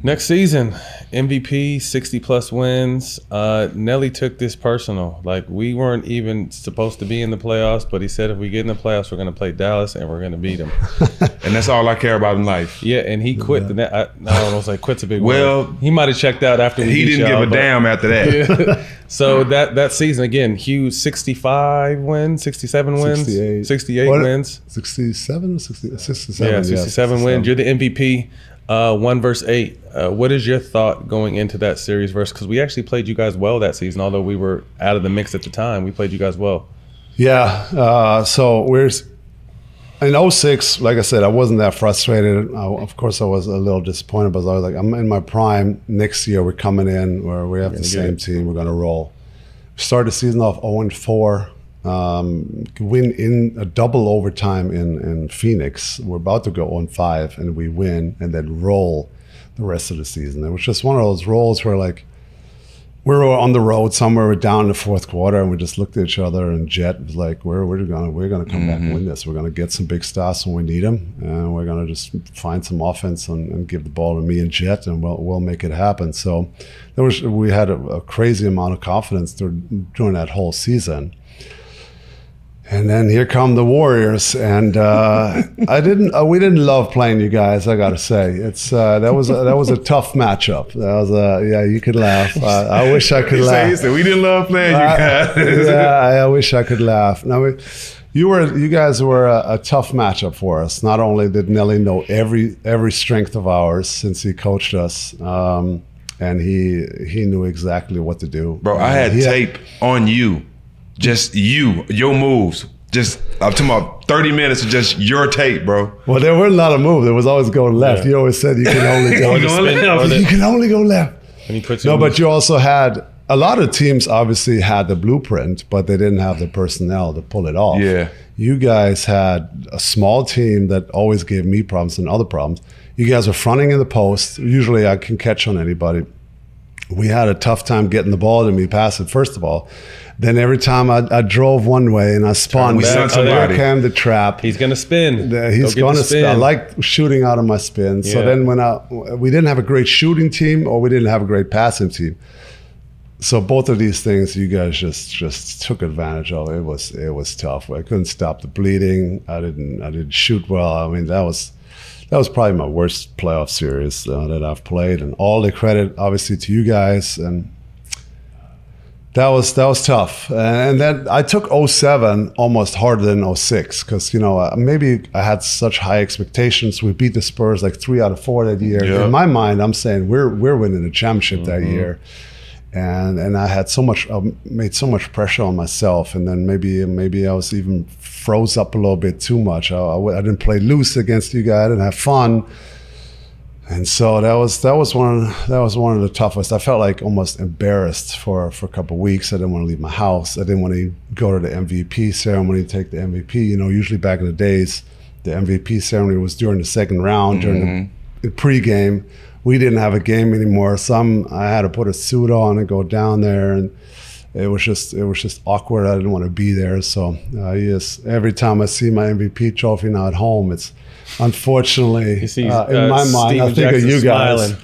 Next season, MVP, 60-plus wins. Nelly took this personal. Like, we weren't even supposed to be in the playoffs, but he said if we get in the playoffs, we're going to play Dallas and we're going to beat them. And that's all I care about in life. Yeah, and he quit. I don't know, it's like quit's a big well, word. He might have checked out after he didn't give a damn after that. Yeah. So that season, again, huge 65 wins, 67 wins, 68 wins. 67? 67, yeah, 67 wins. You're the MVP. 1 versus 8. What is your thought going into that series versus? Because we actually played you guys well that season, although we were out of the mix at the time. We played you guys well. Yeah. So we're in 06. Like I said, I wasn't that frustrated. Of course, I was a little disappointed, but I was like, I'm in my prime. Next year, we're coming in where we have the same team. We're going to roll. We started the season off 0-4. Win in a double overtime in Phoenix. We're about to go 0-5 and we win and then roll the rest of the season. It was just one of those rolls where, like, we were on the road somewhere, we're down in the fourth quarter, and we just looked at each other, and Jet was like, we're gonna come back and win this. We're gonna get some big stars when we need them, and we're gonna just find some offense and give the ball to me and Jet, and we'll make it happen. So we had a crazy amount of confidence during that whole season. And then here come the Warriors, and we didn't love playing you guys. I gotta say, that was a tough matchup. That was you could laugh. I wish I could laugh. You said we didn't love playing you guys. Yeah, I wish I could laugh. Now, you guys were a tough matchup for us. Not only did Nelly know every strength of ours since he coached us, and he knew exactly what to do. Bro, I had tape on you. Just your moves. I'm talking about 30 minutes of just your tape, bro. Well, there weren't a lot of moves. It was always going left. Yeah. You always said you can only go left. You can only go left. But you also had a lot of teams obviously had the blueprint, but they didn't have the personnel to pull it off. Yeah. You guys had a small team that always gave me problems and other problems. You guys were fronting in the post. Usually I can catch on anybody. We had a tough time getting the ball to me, pass it, first of all. Then every time I drove one way and I spun back, there came the trap. He's going to spin. He's going to spin. I like shooting out of my spin. Yeah. So then we didn't have a great shooting team or we didn't have a great passing team. So both of these things you guys just took advantage of. It was tough. I couldn't stop the bleeding. I didn't shoot well. I mean, that was probably my worst playoff series that I've played, and all the credit obviously to you guys. And that was tough. And then I took 07 almost harder than 06 because maybe I had such high expectations. We beat the Spurs like 3 out of 4 that year. Yep. In my mind, I'm saying we're winning the championship that year. And I had made so much pressure on myself, and then maybe I was even froze up a little bit too much. I didn't play loose against you guys. I didn't have fun, and so that was one of the toughest. I felt like almost embarrassed for a couple of weeks. I didn't want to leave my house. I didn't want to go to the MVP ceremony, take the MVP. Usually back in the days, the MVP ceremony was during the second round, during the pregame. We didn't have a game anymore. I had to put a suit on and go down there, and it was just awkward. I didn't want to be there. So every time I see my MVP trophy now at home, it's unfortunately in my mind I think of you guys. Smiling.